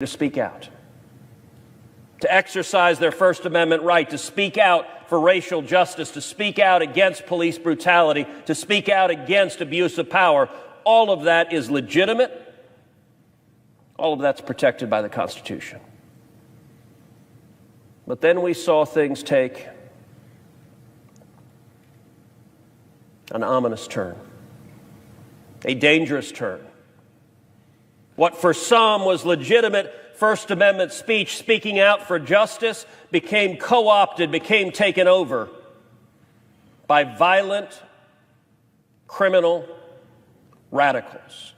to speak out, to exercise their First Amendment right, to speak out for racial justice, to speak out against police brutality, to speak out against abuse of power. All of that is legitimate. All of that's protected by the Constitution. But then we saw things take an ominous turn, a dangerous turn. What for some was legitimate First Amendment speech, speaking out for justice, became co-opted, became taken over by violent, criminal radicals.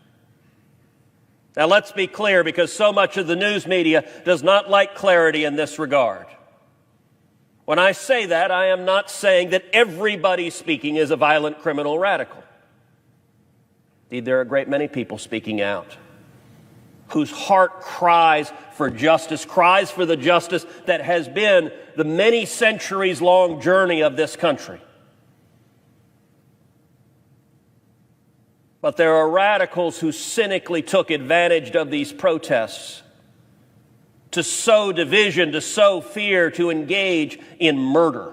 Now let's be clear, because so much of the news media does not like clarity in this regard. When I say that, I am not saying that everybody speaking is a violent criminal radical. Indeed, there are a great many people speaking out whose heart cries for justice, cries for the justice that has been the many centuries-long journey of this country. But there are radicals who cynically took advantage of these protests to sow division, to sow fear, to engage in murder,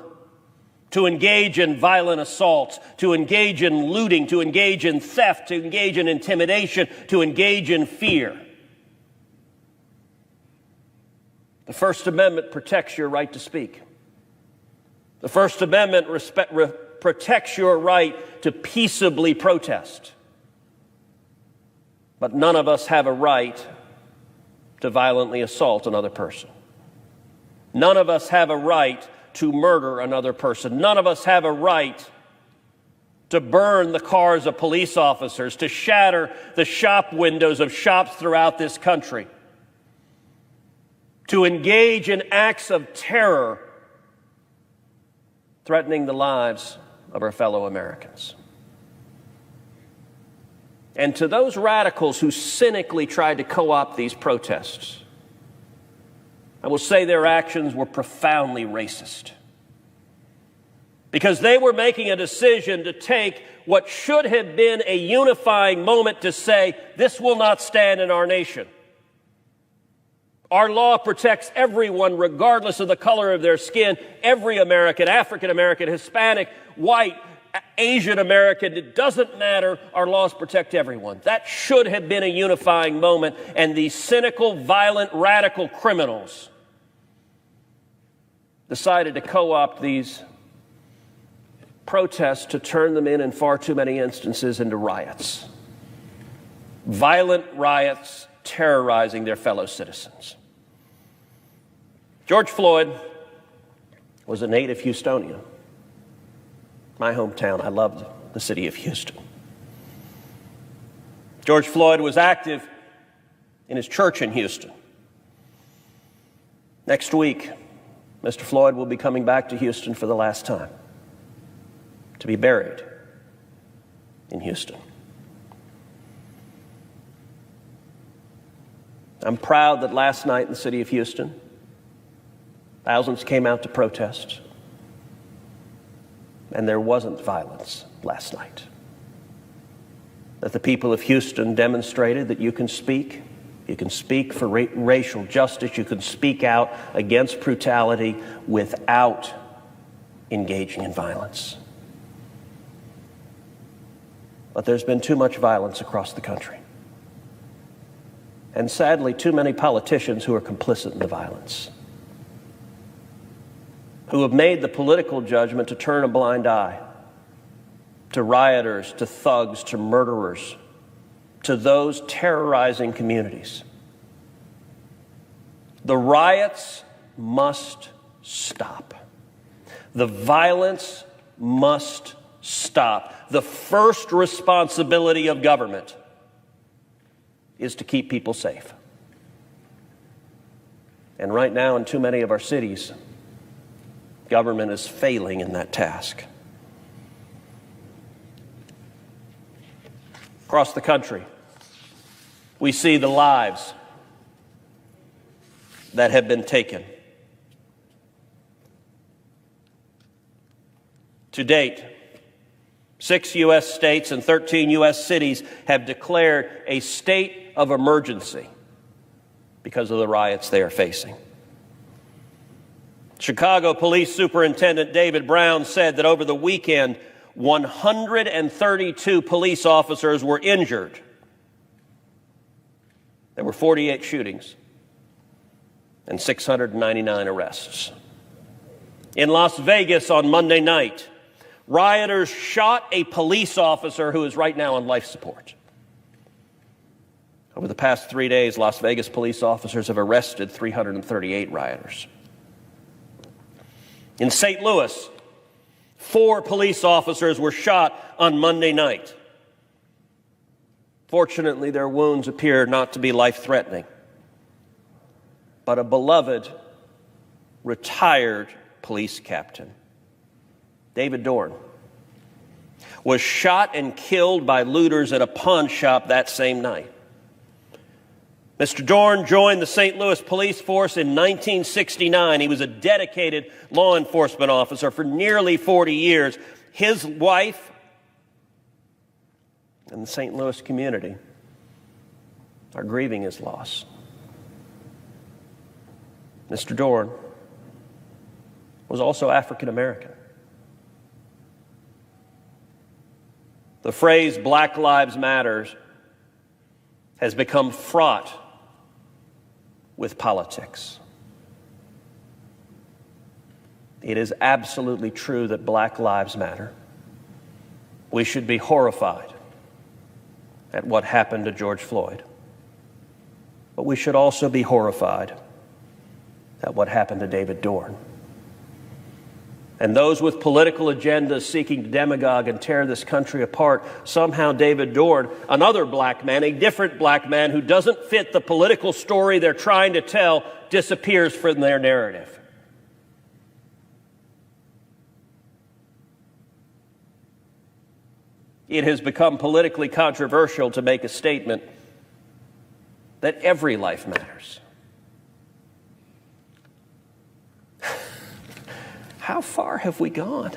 to engage in violent assaults, to engage in looting, to engage in theft, to engage in intimidation, to engage in fear. The First Amendment protects your right to speak. The First Amendment protects your right to peaceably protest. But none of us have a right to violently assault another person. None of us have a right to murder another person. None of us have a right to burn the cars of police officers, to shatter the shop windows of shops throughout this country, to engage in acts of terror threatening the lives of our fellow Americans. And to those radicals who cynically tried to co-opt these protests, I will say their actions were profoundly racist, because they were making a decision to take what should have been a unifying moment to say, this will not stand in our nation. Our law protects everyone regardless of the color of their skin, every American, African American, Hispanic, white, Asian American, it doesn't matter. Our laws protect everyone. That should have been a unifying moment, and these cynical, violent, radical criminals decided to co-opt these protests to turn them in far too many instances into riots. Violent riots terrorizing their fellow citizens. George Floyd was a native Houstonian. My hometown, I loved the city of Houston. George Floyd was active in his church in Houston. Next week, Mr. Floyd will be coming back to Houston for the last time, to be buried in Houston. I'm proud that last night in the city of Houston, thousands came out to protest, and there wasn't violence last night. That the people of Houston demonstrated that you can speak for racial justice, you can speak out against brutality without engaging in violence. But there's been too much violence across the country. And sadly, too many politicians who are complicit in the violence, who have made the political judgment to turn a blind eye to rioters, to thugs, to murderers, to those terrorizing communities. The riots must stop. The violence must stop. The first responsibility of government is to keep people safe. And right now, in too many of our cities, government is failing in that task. Across the country, we see the lives that have been taken. To date, 6 U.S. states and 13 U.S. cities have declared a state of emergency because of the riots they are facing. Chicago Police Superintendent David Brown said that over the weekend, 132 police officers were injured. There were 48 shootings and 699 arrests. In Las Vegas on Monday night, rioters shot a police officer who is right now on life support. Over the past 3 days, Las Vegas police officers have arrested 338 rioters. In St. Louis, 4 police officers were shot on Monday night. Fortunately, their wounds appear not to be life-threatening. But a beloved, retired police captain, David Dorn, was shot and killed by looters at a pawn shop that same night. Mr. Dorn joined the St. Louis police force in 1969. He was a dedicated law enforcement officer for nearly 40 years. His wife and the St. Louis community are grieving his loss. Mr. Dorn was also African American. The phrase Black Lives Matter has become fraught with politics. It is absolutely true that Black Lives matter. We should be horrified at what happened to George Floyd. But we should also be horrified at what happened to David Dorn. And those with political agendas seeking to demagogue and tear this country apart, somehow David Dorn, another black man, a different black man who doesn't fit the political story they're trying to tell, disappears from their narrative. It has become politically controversial to make a statement that every life matters. How far have we gone?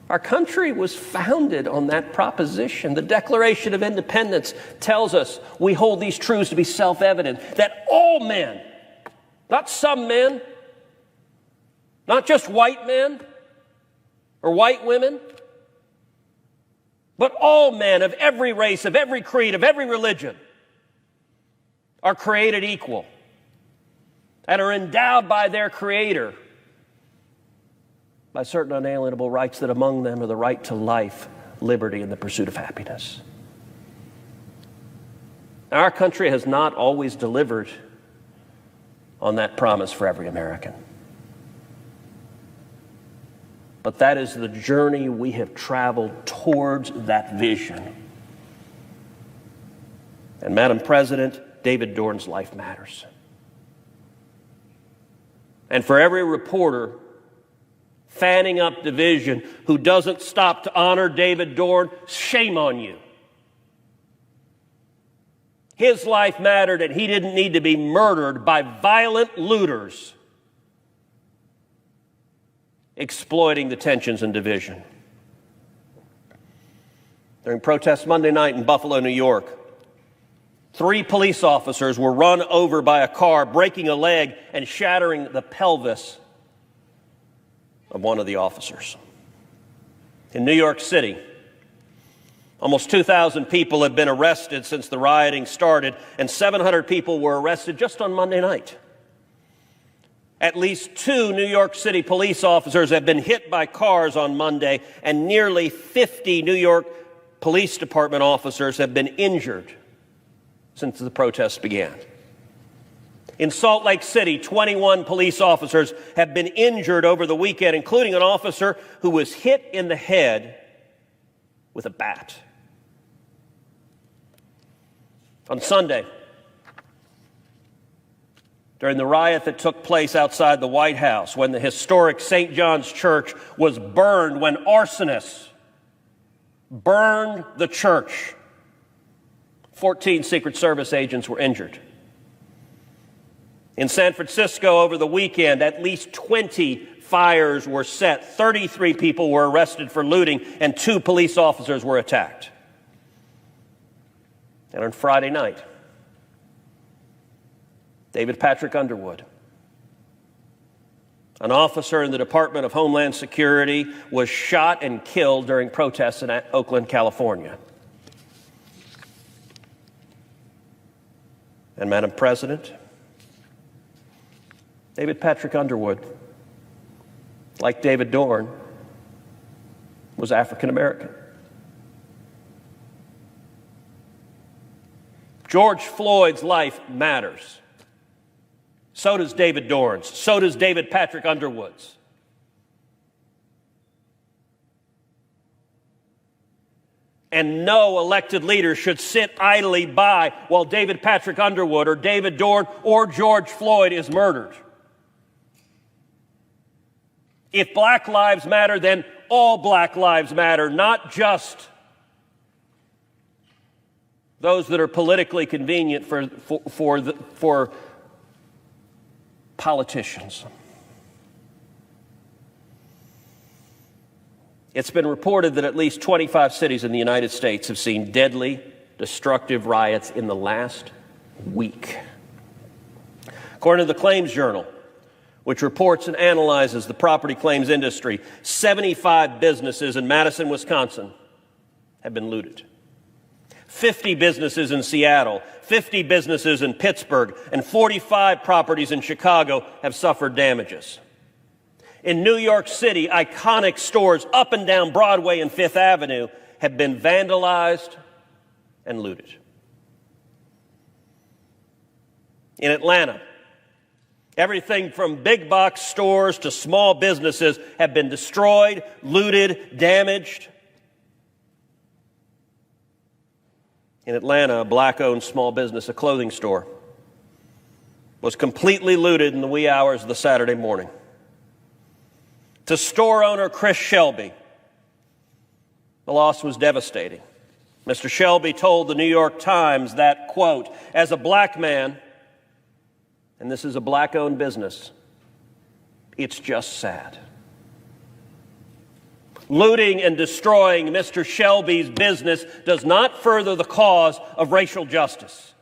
Our country was founded on that proposition. The Declaration of Independence tells us we hold these truths to be self-evident, that all men, not some men, not just white men or white women, but all men of every race, of every creed, of every religion are created equal and are endowed by their Creator by certain unalienable rights, that among them are the right to life, liberty, and the pursuit of happiness. Now, our country has not always delivered on that promise for every American. But that is the journey we have traveled towards that vision. And Madam President, David Dorn's life matters. And for every reporter fanning up division who doesn't stop to honor David Dorn, shame on you. His life mattered, and he didn't need to be murdered by violent looters exploiting the tensions and division. During protests Monday night in Buffalo, New York, 3 police officers were run over by a car, breaking a leg and shattering the pelvis of one of the officers. In New York City, almost 2,000 people have been arrested since the rioting started, and 700 people were arrested just on Monday night. At least 2 New York City police officers have been hit by cars on Monday, and nearly 50 New York Police Department officers have been injured since the protests began. In Salt Lake City, 21 police officers have been injured over the weekend, including an officer who was hit in the head with a bat. On Sunday, during the riot that took place outside the White House, when the historic St. John's Church was burned, when arsonists burned the church, 14 Secret Service agents were injured. In San Francisco over the weekend, at least 20 fires were set. 33 people were arrested for looting, and 2 police officers were attacked. And on Friday night, David Patrick Underwood, an officer in the Department of Homeland Security, was shot and killed during protests in Oakland, California. And Madam President, David Patrick Underwood, like David Dorn, was African American. George Floyd's life matters. So does David Dorn's. So does David Patrick Underwood's. And no elected leader should sit idly by while David Patrick Underwood or David Dorn or George Floyd is murdered. If Black lives matter, then all Black lives matter, not just those that are politically convenient for politicians. It's been reported that at least 25 cities in the United States have seen deadly, destructive riots in the last week. According to the Claims Journal, which reports and analyzes the property claims industry, 75 businesses in Madison, Wisconsin have been looted. 50 businesses in Seattle, 50 businesses in Pittsburgh, and 45 properties in Chicago have suffered damages. In New York City, iconic stores up and down Broadway and Fifth Avenue have been vandalized and looted. In Atlanta, everything from big box stores to small businesses have been destroyed, looted, damaged. In Atlanta, a Black-owned small business, a clothing store, was completely looted in the wee hours of the Saturday morning. To store owner Chris Shelby, the loss was devastating. Mr. Shelby told the New York Times that, quote, "As a Black man, and this is a Black-owned business, it's just sad." Looting and destroying Mr. Shelby's business does not further the cause of racial justice.